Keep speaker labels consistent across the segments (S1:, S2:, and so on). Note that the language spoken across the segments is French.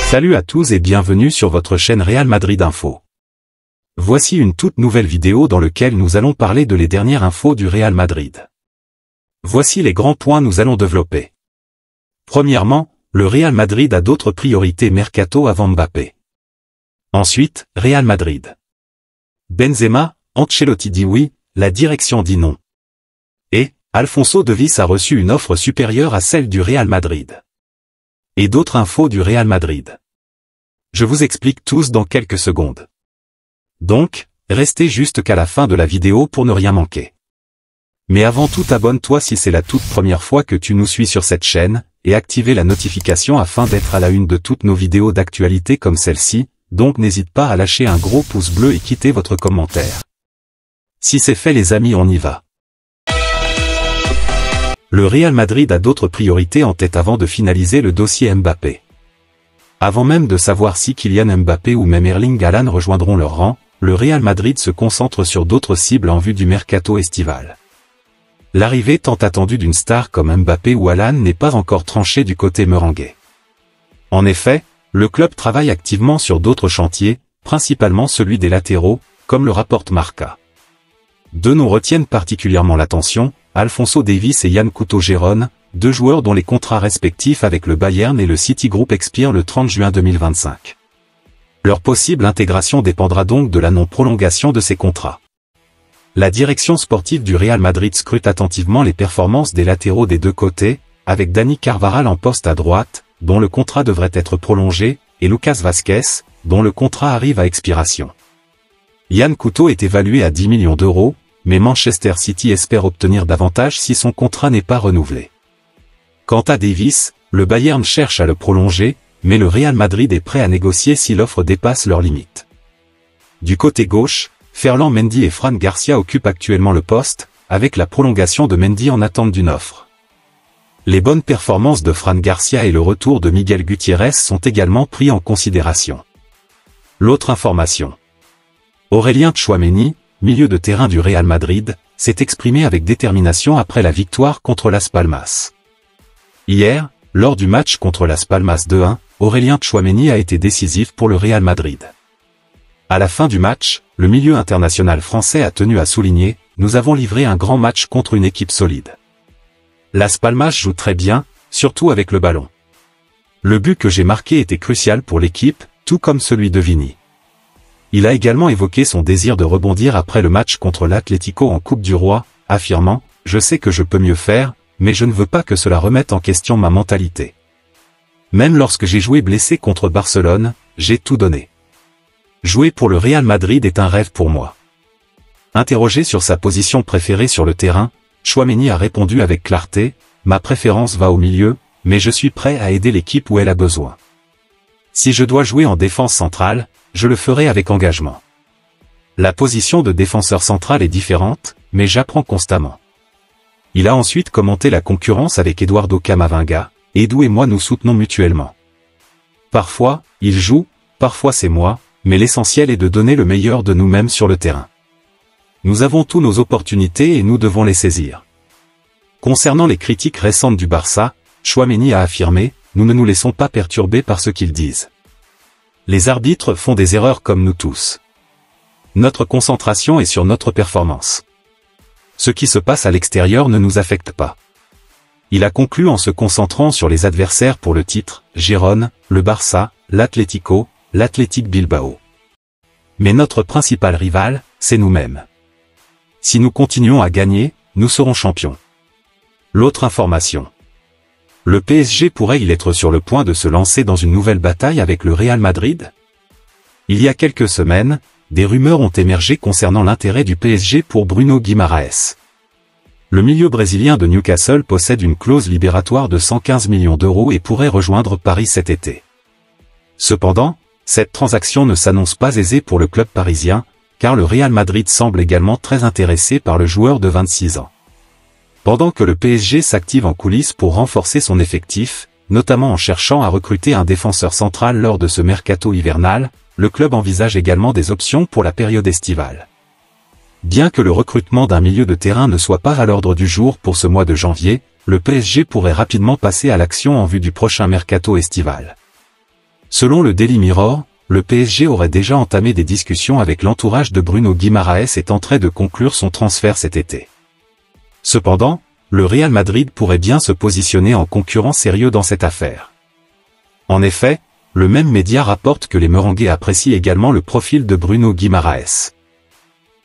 S1: Salut à tous et bienvenue sur votre chaîne Real Madrid Info. Voici une toute nouvelle vidéo dans laquelle nous allons parler de les dernières infos du Real Madrid. Voici les grands points nous allons développer. Premièrement, le Real Madrid a d'autres priorités mercato avant Mbappé. Ensuite, Real Madrid. Benzema, Ancelotti dit oui, la direction dit non. Et, Alphonso Davies a reçu une offre supérieure à celle du Real Madrid. Et d'autres infos du Real Madrid. Je vous explique tous dans quelques secondes. Donc, restez juste qu'à la fin de la vidéo pour ne rien manquer. Mais avant tout, abonne-toi si c'est la toute première fois que tu nous suis sur cette chaîne, et activez la notification afin d'être à la une de toutes nos vidéos d'actualité comme celle-ci, donc n'hésite pas à lâcher un gros pouce bleu et quitter votre commentaire. Si c'est fait les amis, on y va. Le Real Madrid a d'autres priorités en tête avant de finaliser le dossier Mbappé. Avant même de savoir si Kylian Mbappé ou même Erling Haaland rejoindront leur rang, le Real Madrid se concentre sur d'autres cibles en vue du mercato estival. L'arrivée tant attendue d'une star comme Mbappé ou Haaland n'est pas encore tranchée du côté merengue. En effet, le club travaille activement sur d'autres chantiers, principalement celui des latéraux, comme le rapporte Marca. Deux noms retiennent particulièrement l'attention, Alphonso Davies et Yan Couto Gérone, deux joueurs dont les contrats respectifs avec le Bayern et le City Group expirent le 30 juin 2025. Leur possible intégration dépendra donc de la non-prolongation de ces contrats. La direction sportive du Real Madrid scrute attentivement les performances des latéraux des deux côtés, avec Dani Carvajal en poste à droite, dont le contrat devrait être prolongé, et Lucas Vázquez, dont le contrat arrive à expiration. Yan Couto est évalué à 10 millions d'euros, mais Manchester City espère obtenir davantage si son contrat n'est pas renouvelé. Quant à Davies, le Bayern cherche à le prolonger, mais le Real Madrid est prêt à négocier si l'offre dépasse leurs limites. Du côté gauche, Ferland Mendy et Fran Garcia occupent actuellement le poste, avec la prolongation de Mendy en attente d'une offre. Les bonnes performances de Fran Garcia et le retour de Miguel Gutiérrez sont également pris en considération. L'autre information. Aurélien Tchouaméni, milieu de terrain du Real Madrid, s'est exprimé avec détermination après la victoire contre Las Palmas. Hier, lors du match contre Las Palmas 2-1, Aurélien Tchouaméni a été décisif pour le Real Madrid. À la fin du match, le milieu international français a tenu à souligner « Nous avons livré un grand match contre une équipe solide. Las Palmas joue très bien, surtout avec le ballon. Le but que j'ai marqué était crucial pour l'équipe, tout comme celui de Vini. » Il a également évoqué son désir de rebondir après le match contre l'Atlético en Coupe du Roi, affirmant « Je sais que je peux mieux faire, mais je ne veux pas que cela remette en question ma mentalité. Même lorsque j'ai joué blessé contre Barcelone, j'ai tout donné. Jouer pour le Real Madrid est un rêve pour moi. » Interrogé sur sa position préférée sur le terrain, Tchouaméni a répondu avec clarté « Ma préférence va au milieu, mais je suis prêt à aider l'équipe où elle a besoin. Si je dois jouer en défense centrale, je le ferai avec engagement. La position de défenseur central est différente, mais j'apprends constamment. » Il a ensuite commenté la concurrence avec Eduardo Camavinga, « Edu et moi nous soutenons mutuellement. Parfois, il joue, parfois c'est moi, mais l'essentiel est de donner le meilleur de nous-mêmes sur le terrain. Nous avons tous nos opportunités et nous devons les saisir. » Concernant les critiques récentes du Barça, Tchouaméni a affirmé « Nous ne nous laissons pas perturber par ce qu'ils disent. Les arbitres font des erreurs comme nous tous. Notre concentration est sur notre performance. Ce qui se passe à l'extérieur ne nous affecte pas. » Il a conclu en se concentrant sur les adversaires pour le titre, Gérone, le Barça, l'Atlético, l'Athletic Bilbao. Mais notre principal rival, c'est nous-mêmes. Si nous continuons à gagner, nous serons champions. L'autre information. Le PSG pourrait-il être sur le point de se lancer dans une nouvelle bataille avec le Real Madrid? Il y a quelques semaines, des rumeurs ont émergé concernant l'intérêt du PSG pour Bruno Guimaraes. Le milieu brésilien de Newcastle possède une clause libératoire de 115 millions d'euros et pourrait rejoindre Paris cet été. Cependant, cette transaction ne s'annonce pas aisée pour le club parisien, car le Real Madrid semble également très intéressé par le joueur de 26 ans. Pendant que le PSG s'active en coulisses pour renforcer son effectif, notamment en cherchant à recruter un défenseur central lors de ce mercato hivernal, le club envisage également des options pour la période estivale. Bien que le recrutement d'un milieu de terrain ne soit pas à l'ordre du jour pour ce mois de janvier, le PSG pourrait rapidement passer à l'action en vue du prochain mercato estival. Selon le Daily Mirror, le PSG aurait déjà entamé des discussions avec l'entourage de Bruno Guimaraes et tenterait de conclure son transfert cet été. Cependant, le Real Madrid pourrait bien se positionner en concurrent sérieux dans cette affaire. En effet, le même média rapporte que les Merengues apprécient également le profil de Bruno Guimaraes.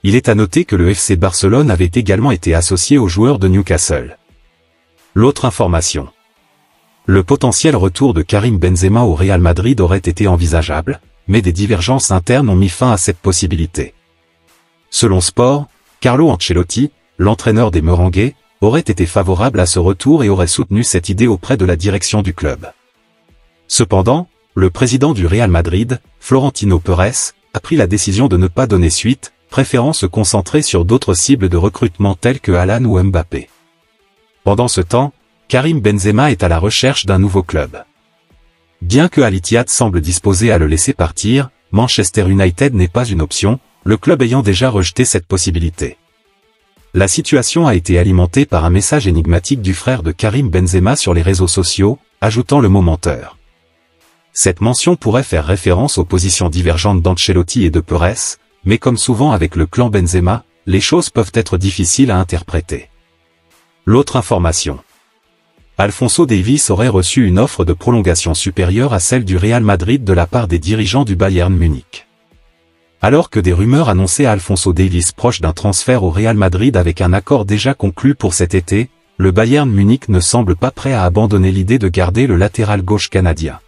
S1: Il est à noter que le FC Barcelone avait également été associé aux joueurs de Newcastle. L'autre information. Le potentiel retour de Karim Benzema au Real Madrid aurait été envisageable, mais des divergences internes ont mis fin à cette possibilité. Selon Sport, Carlo Ancelotti, l'entraîneur des Merengues, aurait été favorable à ce retour et aurait soutenu cette idée auprès de la direction du club. Cependant, le président du Real Madrid, Florentino Pérez, a pris la décision de ne pas donner suite, préférant se concentrer sur d'autres cibles de recrutement telles que Haaland ou Mbappé. Pendant ce temps, Karim Benzema est à la recherche d'un nouveau club. Bien que Al Ittihad semble disposé à le laisser partir, Manchester United n'est pas une option, le club ayant déjà rejeté cette possibilité. La situation a été alimentée par un message énigmatique du frère de Karim Benzema sur les réseaux sociaux, ajoutant le mot menteur. Cette mention pourrait faire référence aux positions divergentes d'Ancelotti et de Pérez, mais comme souvent avec le clan Benzema, les choses peuvent être difficiles à interpréter. L'autre information. Alphonso Davies aurait reçu une offre de prolongation supérieure à celle du Real Madrid de la part des dirigeants du Bayern Munich. Alors que des rumeurs annonçaient Alphonso Davies proche d'un transfert au Real Madrid avec un accord déjà conclu pour cet été, le Bayern Munich ne semble pas prêt à abandonner l'idée de garder le latéral gauche canadien.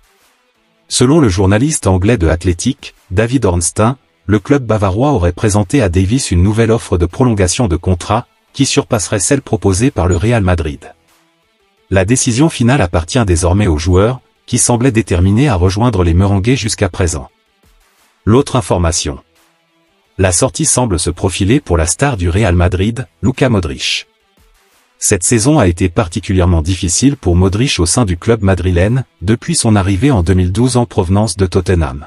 S1: Selon le journaliste anglais de Athletic, David Ornstein, le club bavarois aurait présenté à Davies une nouvelle offre de prolongation de contrat, qui surpasserait celle proposée par le Real Madrid. La décision finale appartient désormais aux joueurs, qui semblaient déterminés à rejoindre les Merengues jusqu'à présent. L'autre information. La sortie semble se profiler pour la star du Real Madrid, Luka Modric. Cette saison a été particulièrement difficile pour Modric au sein du club madrilène, depuis son arrivée en 2012 en provenance de Tottenham.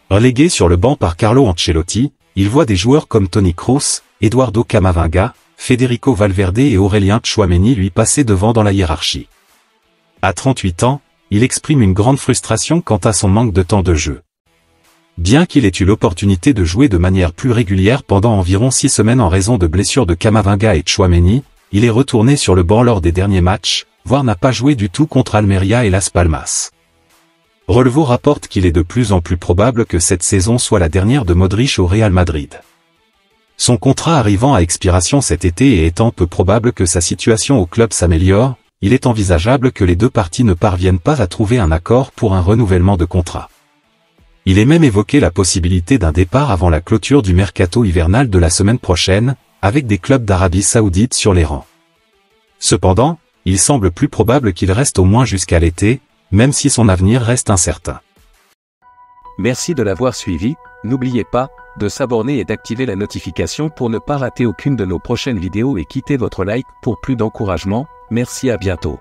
S1: Relégué sur le banc par Carlo Ancelotti, il voit des joueurs comme Toni Kroos, Eduardo Camavinga, Federico Valverde et Aurélien Tchouaméni lui passer devant dans la hiérarchie. À 38 ans, il exprime une grande frustration quant à son manque de temps de jeu. Bien qu'il ait eu l'opportunité de jouer de manière plus régulière pendant environ 6 semaines en raison de blessures de Camavinga et Tchouaméni, il est retourné sur le banc lors des derniers matchs, voire n'a pas joué du tout contre Almeria et Las Palmas. Relevo rapporte qu'il est de plus en plus probable que cette saison soit la dernière de Modric au Real Madrid. Son contrat arrivant à expiration cet été et étant peu probable que sa situation au club s'améliore, il est envisageable que les deux parties ne parviennent pas à trouver un accord pour un renouvellement de contrat. Il est même évoqué la possibilité d'un départ avant la clôture du mercato hivernal de la semaine prochaine, avec des clubs d'Arabie Saoudite sur les rangs. Cependant, il semble plus probable qu'il reste au moins jusqu'à l'été, même si son avenir reste incertain.
S2: Merci de l'avoir suivi, n'oubliez pas de s'abonner et d'activer la notification pour ne pas rater aucune de nos prochaines vidéos et quittez votre like pour plus d'encouragement. Merci, à bientôt.